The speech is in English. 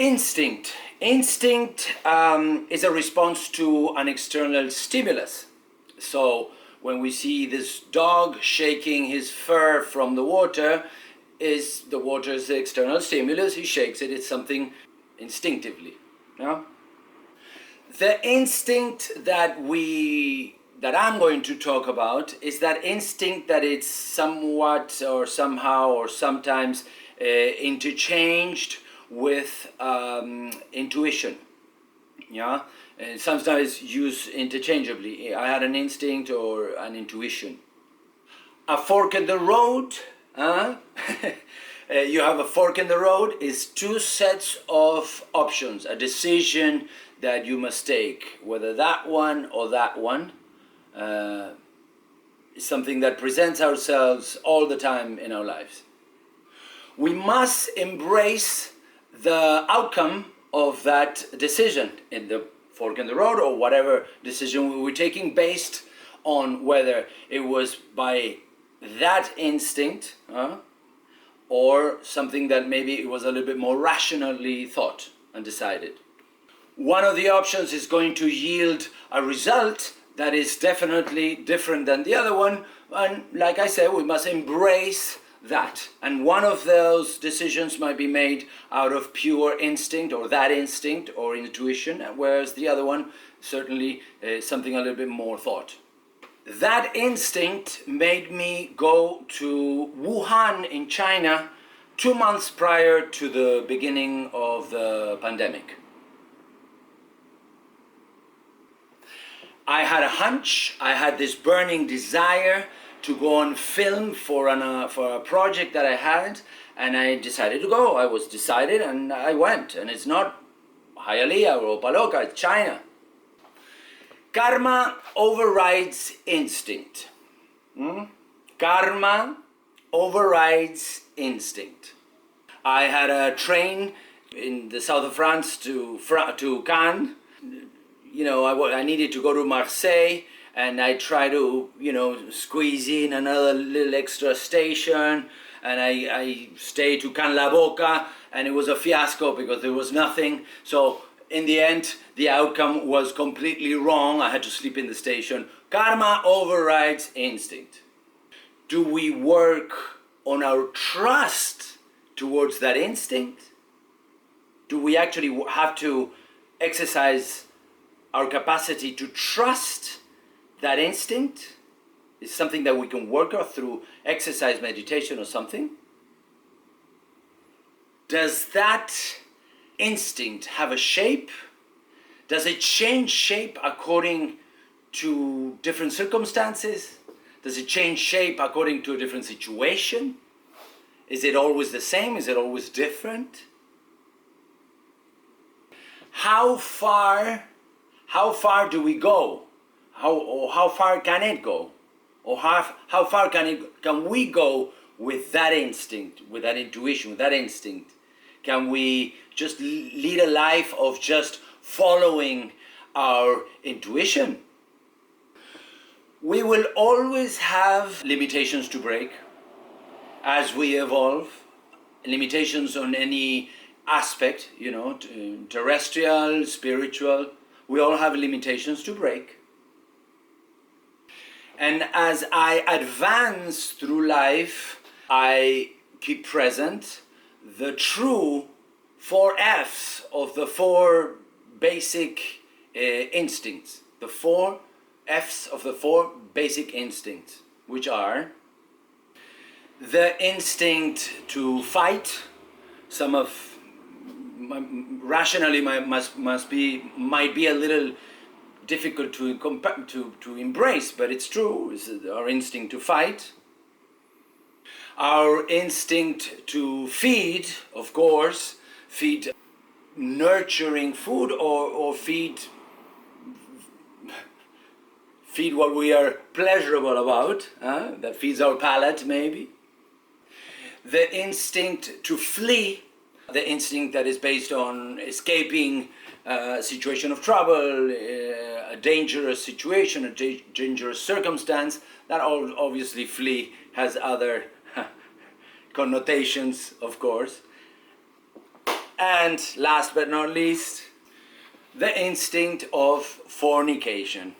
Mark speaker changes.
Speaker 1: Instinct. Instinct is a response to an external stimulus. So when we see this dog shaking his fur from the water, the water is the external stimulus, he shakes it, it's something instinctively. Yeah? The instinct that I'm going to talk about is that instinct that it's somewhat or somehow or sometimes interchanged with intuition. Yeah, and sometimes used interchangeably. I had an instinct or an intuition. A fork in the road. You have a fork in the road is two sets of options, a decision that you must take, whether that one or that one. Is something that presents ourselves all the time in our lives. We must embrace the outcome of that decision in the fork in the road or whatever decision we were taking based on whether it was by that instinct or something that maybe it was a little bit more rationally thought and decided. One of the options is going to yield a result that is definitely different than the other one, and like I said, we must embrace that. And one of those decisions might be made out of pure instinct or that instinct or intuition, whereas the other one certainly something a little bit more thought. That instinct made me go to Wuhan in China 2 months prior to the beginning of the pandemic. I had a hunch, I had this burning desire to go on film for a project that I had, and I decided to go. I was decided and I went. And it's not Hialeah or Opaloka, it's China. Karma overrides instinct. Karma overrides instinct. I had a train in the south of France to Cannes. You know, I needed to go to Marseille, and I tried to, squeeze in another little extra station, and I stayed to Can La Boca, and it was a fiasco because there was nothing. So in the end, the outcome was completely wrong. I had to sleep in the station. Karma overrides instinct. Do we work on our trust towards that instinct? Do we actually have to exercise our capacity to trust that instinct? Is something that we can work on through exercise, meditation or something? Does that instinct have a shape? Does it change shape according to different circumstances? Does it change shape according to a different situation? Is it always the same? Is it always different? How far do we go? How far can it go? Or how far can we go with that instinct, with that intuition, with that instinct? Can we just lead a life of just following our intuition? We will always have limitations to break as we evolve, limitations on any aspect, terrestrial, spiritual. We all have limitations to break. And as I advance through life, I keep present the true 4 F's of the 4 basic instincts. The 4 F's of the 4 basic instincts, which are the instinct to fight. Some of rationally might be a little difficult to embrace, but it's true. It's our instinct to fight, our instinct to feed, of course, feed nurturing food or feed what we are pleasurable about, that feeds our palate maybe. The instinct to flee, the instinct that is based on escaping a situation of trouble, a dangerous situation, a dangerous circumstance. That obviously flee has other connotations, of course. And last but not least, the instinct of fornication.